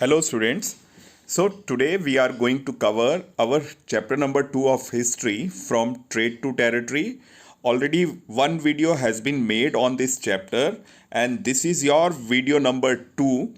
Hello students. So today we are going to cover our chapter number 2 of history from trade to territory. Already one video has been made on this chapter and this is your video number 2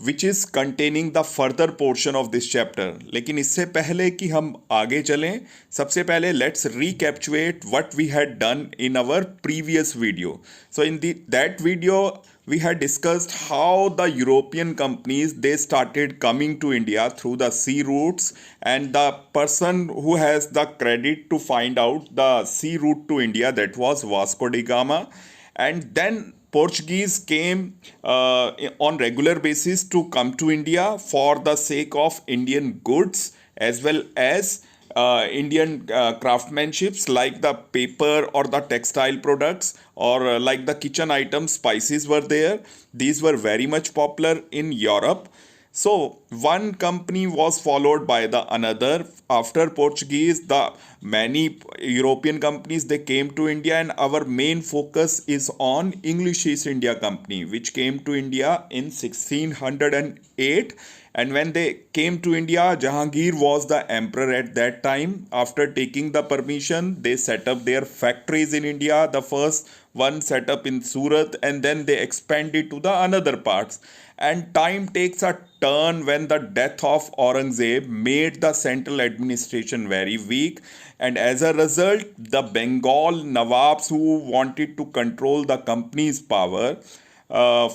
which is containing the further portion of this chapter. लेकिन इससे पहले कि हम आगे चलें सबसे पहले let's recapitulate what we had done in our previous video. So in that video we had discussed how the European companies they started coming to India through the sea routes, and the person who has the credit to find out the sea route to India, that was Vasco da Gama. And then Portuguese came on regular basis to come to India for the sake of Indian goods as well as Indian craftsmanships like the paper or the textile products or like the kitchen items, spices were there. These were very much popular in Europe. So one company was followed by the another. After Portuguese, the many European companies they came to India, and our main focus is on English East India Company, which came to India in 1608. And when they came to India, Jahangir was the emperor at that time. After taking the permission, they set up their factories in India. The first one set up in Surat, and then they expanded to the another parts. And time takes a turn when the death of Aurangzeb made the central administration very weak, and as a result the Bengal Nawabs who wanted to control the company's power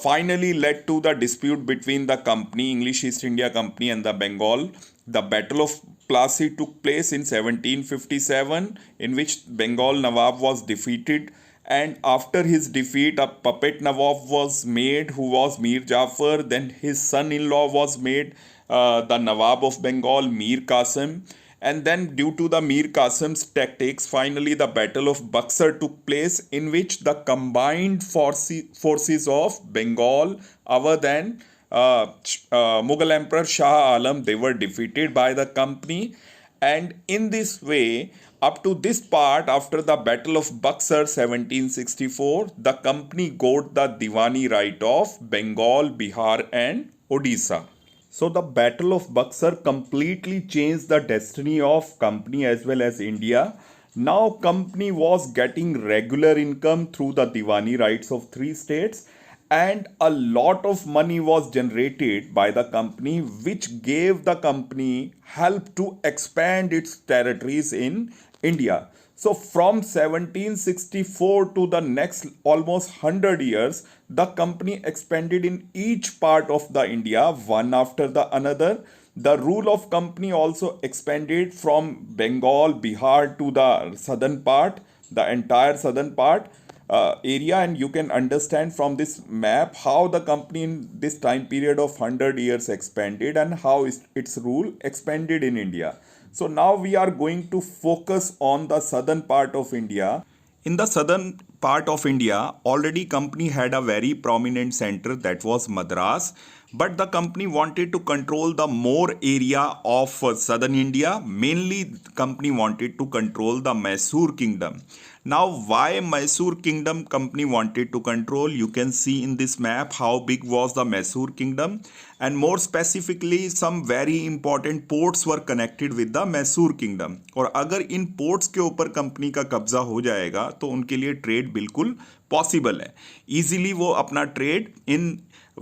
finally led to the dispute between the company, English East India Company, and the Bengal. The Battle of Plassey took place in 1757, in which Bengal Nawab was defeated, and after his defeat a puppet Nawab was made who was Mir Jafar. Then his son-in-law was made the Nawab of Bengal, Mir Qasim. And then due to the Mir Qasim's tactics, finally the Battle of Buxar took place, in which the combined forces of Bengal, Awadh and Mughal Emperor Shah Alam, they were defeated by the company. And in this way, up to this part, after the Battle of Buxar 1764, the company got the Diwani right of Bengal, Bihar and Odisha. So the Battle of Buxar completely changed the destiny of company as well as India. Now company was getting regular income through the Diwani rights of 3 states, and a lot of money was generated by the company, which gave the company help to expand its territories in India. So from 1764 to the next almost 100 years, the company expanded in each part of the India, one after the another. The rule of company also expanded from Bengal, Bihar to the southern part, the entire southern part area, and you can understand from this map how the company in this time period of 100 years expanded and how its rule expanded in India. So now we are going to focus on the southern part of India. In the southern part of India, already company had a very prominent center, that was Madras, but the company wanted to control the more area of southern India. Mainly company wanted to control the Mysore kingdom. Now why Mysore kingdom company wanted to control? You can see in this map how big was the Mysore kingdom, and more specifically some very important ports were connected with the Mysore kingdom. और अगर इन ports के ऊपर company का कब्जा हो जाएगा तो उनके लिए ट्रेड बिल्कुल पॉसिबल है. इजीली वो अपना ट्रेड इन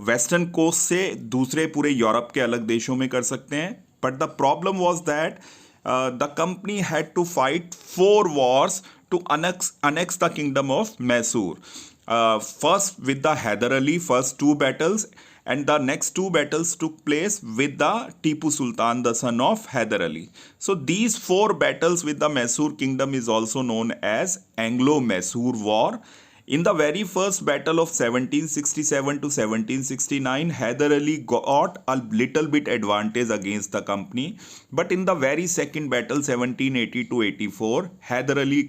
वेस्टर्न कोस्ट से दूसरे पूरे यूरोप के अलग देशों में कर सकते हैं. But the problem was that the company had to fight 4 wars to annex the kingdom of Mysore. First with the Hyder Ali, first 2 battles, and the next 2 battles took place with the Tipu Sultan, the son of Hyder Ali. So these 4 battles with the Mysore kingdom is also known as Anglo-Mysore War. In the very first battle of 1767 to 1769, Hyder Ali got a little bit advantage against the company. But in the very second battle, 1780 to 84, Hyder Ali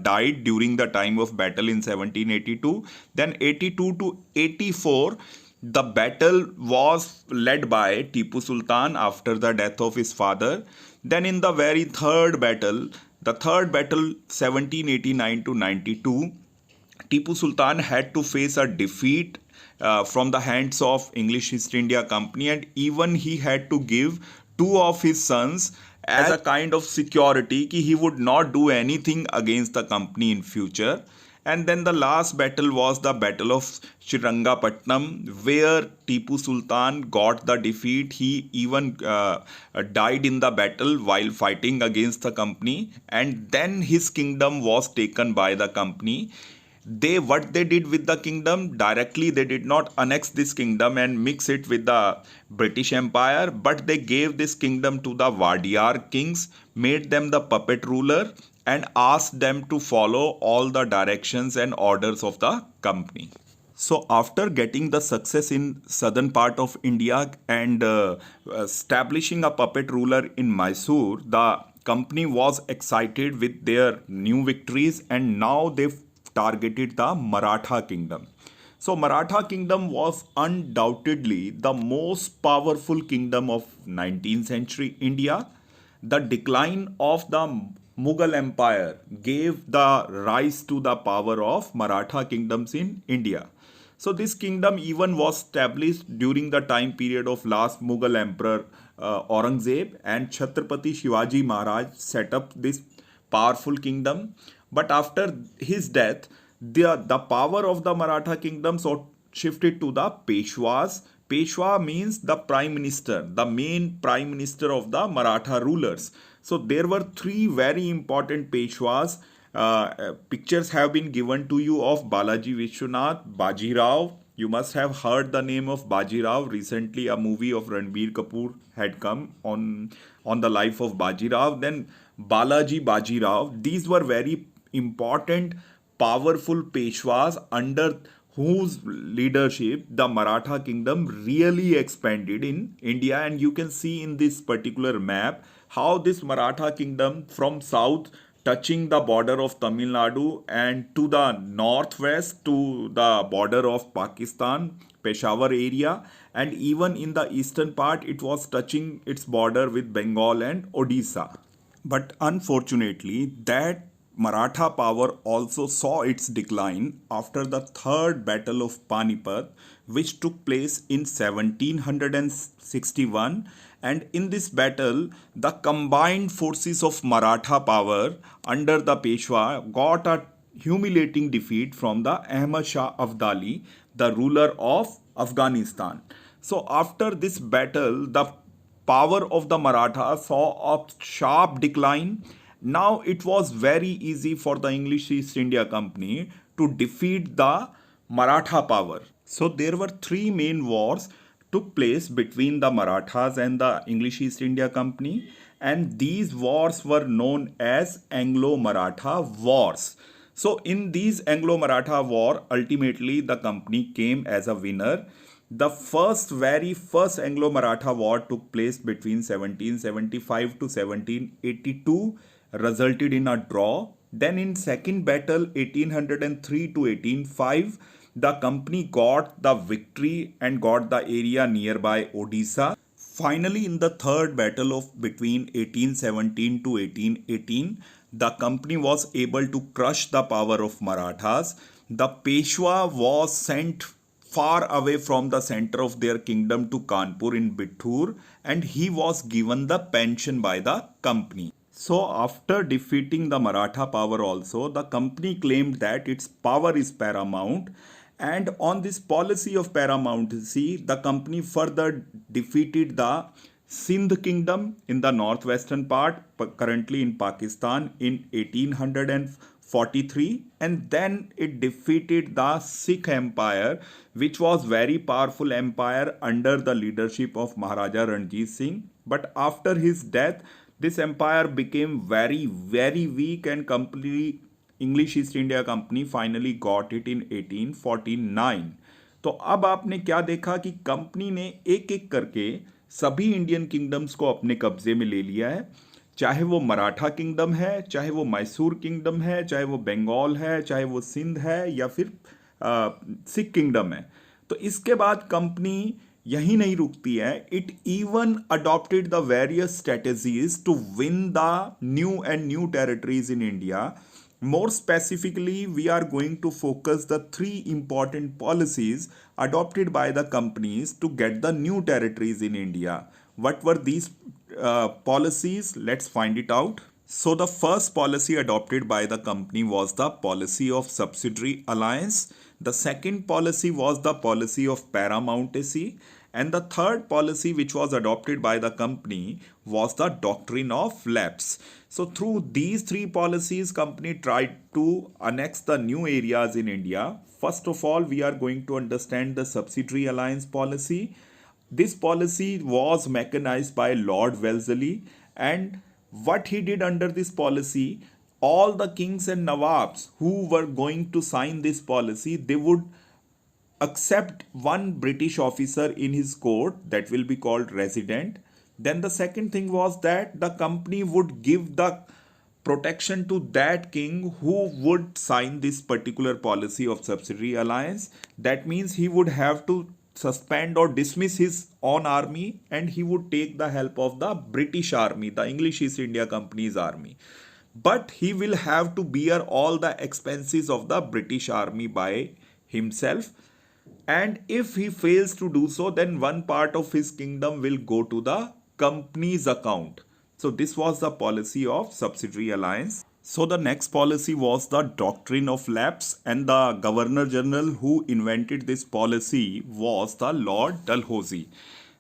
died during the time of battle in 1782. Then 82 to 84, the battle was led by Tipu Sultan after the death of his father. Then in the very third battle, the third battle 1789 to 92, Tipu Sultan had to face a defeat from the hands of English East India Company, and even he had to give two of his sons as a kind of security कि he would not do anything against the company in future. And then the last battle was the Battle of Srirangapatnam, where Tipu Sultan got the defeat. He even died in the battle while fighting against the company, and then his kingdom was taken by the company. They what they did with the kingdom directly, they did not annex this kingdom and mix it with the British Empire, but they gave this kingdom to the Wadiyar kings, made them the puppet ruler, and asked them to follow all the directions and orders of the company. So after getting the success in southern part of India and establishing a puppet ruler in Mysore, the company was excited with their new victories, and now they targeted the Maratha kingdom. So Maratha kingdom was undoubtedly the most powerful kingdom of 19th century India. The decline of the Mughal Empire gave the rise to the power of Maratha kingdoms in India. So this kingdom even was established during the time period of last Mughal emperor Aurangzeb, and Chhatrapati Shivaji Maharaj set up this powerful kingdom. But after his death, the power of the Maratha kingdom shifted to the Peshwas. Peshwa means the prime minister, the main prime minister of the Maratha rulers. So there were three very important Peshwas. Pictures have been given to you of Balaji Vishwanath, Baji Rao. You must have heard the name of Baji Rao. Recently, a movie of Ranbir Kapoor had come on the life of Baji Rao. Then Balaji Baji Rao. These were very important, powerful Peshwas under whose leadership the Maratha kingdom really expanded in India. And you can see in this particular map how this Maratha kingdom from south touching the border of Tamil Nadu and to the northwest to the border of Pakistan, Peshawar area, and even in the eastern part it was touching its border with Bengal and Odisha. But unfortunately, that Maratha power also saw its decline after the Third Battle of Panipat, which took place in 1761. And in this battle, the combined forces of Maratha power under the Peshwa got a humiliating defeat from the Ahmad Shah Abdali, the ruler of Afghanistan. So after this battle, the power of the Marathas saw a sharp decline. Now it was very easy for the English East India Company to defeat the Maratha power. So there were three main wars took place between the Marathas and the English East India Company, and these wars were known as Anglo-Maratha Wars. So in these Anglo-Maratha war, ultimately the company came as a winner. The very first Anglo-Maratha war took place between 1775 to 1782, resulted in a draw. Then in second battle 1803 to 1805, the company got the victory and got the area nearby Odisha. Finally, in the third battle of between 1817 to 1818, the company was able to crush the power of Marathas. The Peshwa was sent far away from the center of their kingdom to Kanpur in Bittur, and he was given the pension by the company. So after defeating the Maratha power also, the company claimed that its power is paramount, and on this policy of paramountcy, the company further defeated the Sindh kingdom in the northwestern part, currently in Pakistan, in 1843, and then it defeated the Sikh Empire, which was very powerful empire under the leadership of Maharaja Ranjit Singh. But after his death, this empire became very, very weak, and completely English east India company finally got it in 1849. तो अब आपने क्या देखा कि company ने एक एक करके सभी इंडियन किंगडम्स को अपने कब्जे में ले लिया है, चाहे वो मराठा किंगडम है, चाहे वो मैसूर किंगडम है, चाहे वो बंगाल है, चाहे वो सिंध है, या फिर सिख किंगडम है. तो इसके बाद कंपनी यही नहीं रुकती है. It even adopted the various strategies to win the new territories in India. More specifically, we are going to focus the three important policies adopted by the companies to get the new territories in India. What were these policies? Let's find it out. So, the first policy adopted by the company was the policy of subsidiary alliance. The second policy was the policy of paramountcy. And the third policy, which was adopted by the company, was the doctrine of lapse. So, through these three policies, company tried to annex the new areas in India. First of all, we are going to understand the subsidiary alliance policy. This policy was mechanized by Lord Wellesley, and what he did under this policy, all the kings and nawabs who were going to sign this policy, they would accept one British officer in his court that will be called resident. Then the second thing was that the company would give the protection to that king who would sign this particular policy of subsidiary alliance. That means he would have to suspend or dismiss his own army and he would take the help of the British army, the English East India Company's army. But he will have to bear all the expenses of the British army by himself, and if he fails to do so, then one part of his kingdom will go to the company's account. So this was the policy of subsidiary alliance. So the next policy was the doctrine of lapse, and the Governor General who invented this policy was the Lord Dalhousie.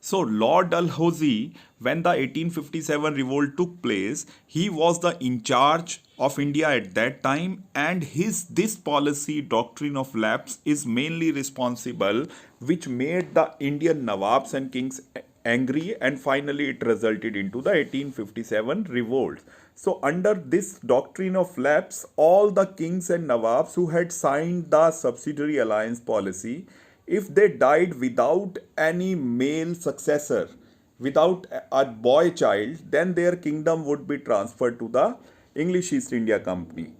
So Lord Dalhousie, when the 1857 revolt took place, he was the in charge of India at that time, and this policy doctrine of lapse is mainly responsible, which made the Indian Nawabs and kings angry, and finally it resulted into the 1857 revolt. So under this doctrine of lapse, all the kings and Nawabs who had signed the subsidiary alliance policy, if they died without any male successor, without a boy child, then their kingdom would be transferred to the English East India Company.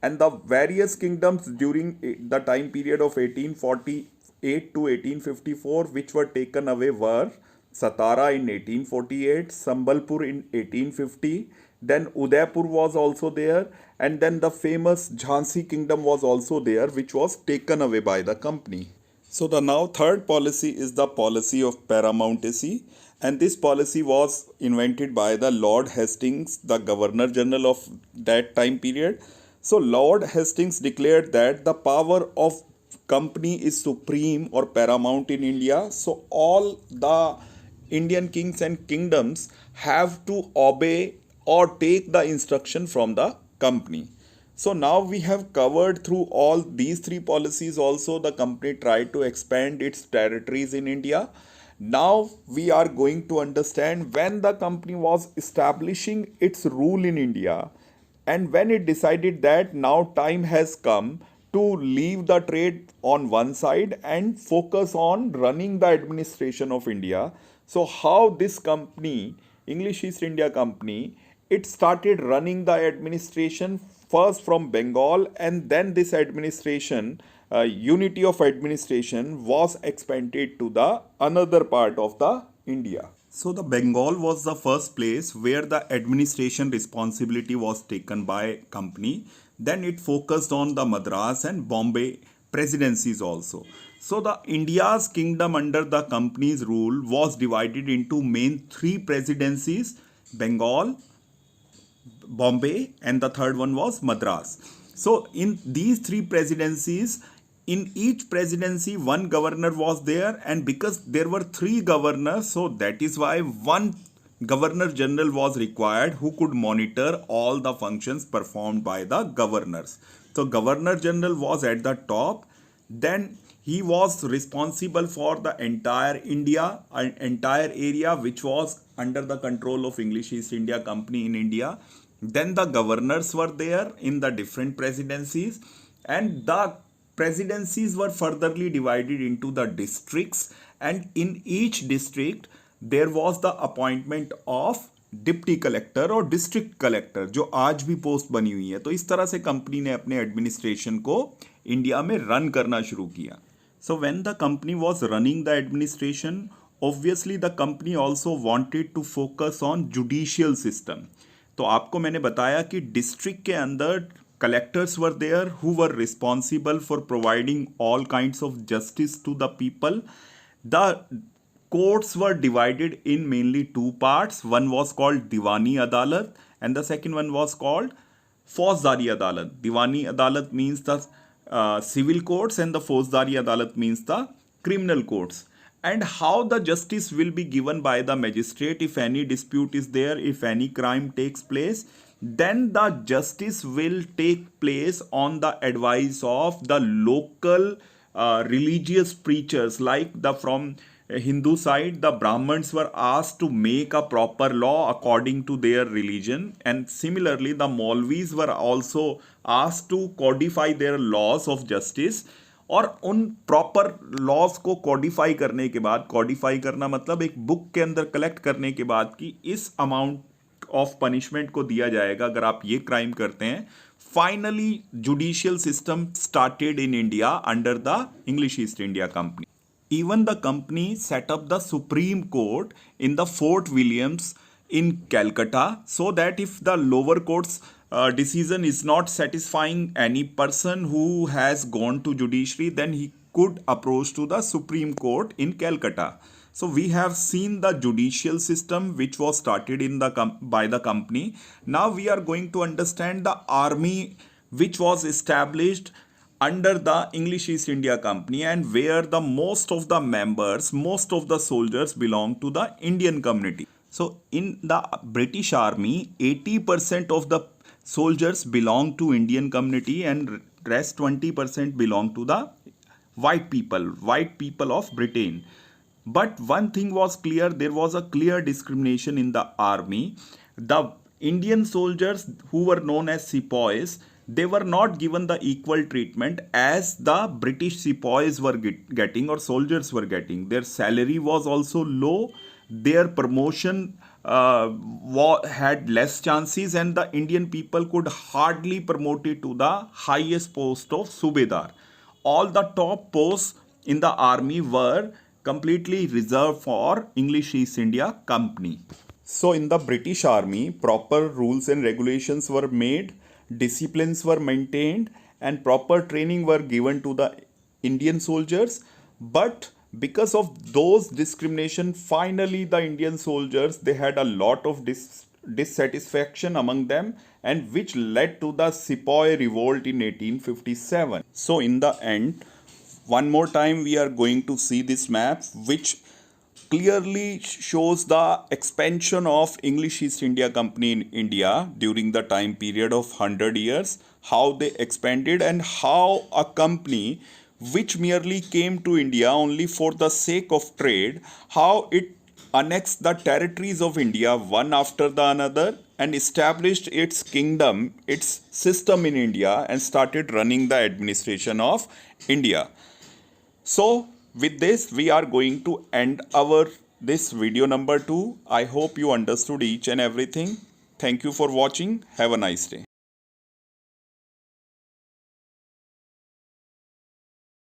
And the various kingdoms during the time period of 1848 to 1854 which were taken away were Satara in 1848, Sambalpur in 1850, then Udaipur was also there, and then the famous Jhansi kingdom was also there, which was taken away by the company. So the now third policy is the policy of paramountcy, and this policy was invented by the Lord Hastings, the Governor General of that time period. So Lord Hastings declared that the power of company is supreme or paramount in India. So all the Indian kings and kingdoms have to obey or take the instruction from the company. So now we have covered through all these three policies. Also, the company tried to expand its territories in India. Now we are going to understand when the company was establishing its rule in India, and when it decided that now time has come to leave the trade on one side and focus on running the administration of India. So how this company, English East India Company, it started running the administration first from Bengal, and then this administration, unity of administration was expanded to the another part of the India. So the Bengal was the first place where the administration responsibility was taken by company. Then it focused on the Madras and Bombay presidencies also. So the India's kingdom under the company's rule was divided into main three presidencies: Bengal, Bombay, and the third one was Madras. So in these three presidencies, in each presidency one governor was there, and because there were three governors, so that is why one governor general was required who could monitor all the functions performed by the governors. So governor general was at the top, then he was responsible for the entire India, an entire area which was under the control of English East India Company in India. Then the governors were there in the different presidencies, and the presidencies were furtherly divided into the districts, and in each district there was the appointment of deputy collector और district collector, जो आज भी post बनी हुई है. तो इस तरह से कंपनी ने अपने एडमिनिस्ट्रेशन को इंडिया में रन करना शुरू किया. So when the company was running the administration, obviously the company also wanted to focus on judicial system. तो आपको मैंने बताया कि डिस्ट्रिक्ट के अंदर collectors were there who were responsible for providing all kinds of justice to the people. The courts were divided in mainly two parts. One was called Diwani Adalat and the second one was called Fauzdari Adalat. Diwani Adalat means the civil courts and the Fauzdari Adalat means the criminal courts. And how the justice will be given by the magistrate if any dispute is there, if any crime takes place, then the justice will take place on the advice of the local religious preachers, like the from Hindu side, the Brahmins were asked to make a proper law according to their religion, and similarly, the Maulvis were also asked to codify their laws of justice. और उन proper loss को कॉडिफाई करने के बाद, कॉडिफाई करना मतलब एक book के अंदर कलेक्ट करने के बाद कि इस अमाउंट ऑफ पनिशमेंट को दिया जाएगा अगर आप ये क्राइम करते हैं. Finally judicial system started in India under the English east India company. Even the company set up the Supreme Court in the Fort Williams in Calcutta, so that if the lower court's decision is not satisfying any person who has gone to judiciary, then he could approach to the Supreme Court in Calcutta. So we have seen the judicial system which was started in the by the company. Now we are going to understand the army which was established under the English East India Company, and where the most of the members, most of the soldiers belong to the Indian community. So in the British Army, 80% of the soldiers belong to Indian community and rest 20% belong to the white people of Britain. But one thing was clear, there was a clear discrimination in the army. The Indian soldiers who were known as sepoys, they were not given the equal treatment as the British sepoys were getting or soldiers were getting. Their salary was also low, their promotion had less chances, and the Indian people could hardly promote it to the highest post of Subedar. All the top posts in the army were completely reserved for English East India Company. So in the British Army, proper rules and regulations were made, disciplines were maintained, and proper training were given to the Indian soldiers. But because of those discrimination, finally the Indian soldiers, they had a lot of dissatisfaction among them, and which led to the Sepoy revolt in 1857. So in the end, one more time we are going to see this map which clearly shows the expansion of English East India Company in India during the time period of 100 years, how they expanded, and how a company which merely came to India only for the sake of trade, how it annexed the territories of India one after the another and established its kingdom, its system in India, and started running the administration of India. So with this, we are going to end our this video number 2. I hope you understood each and everything. Thank you for watching. Have a nice day.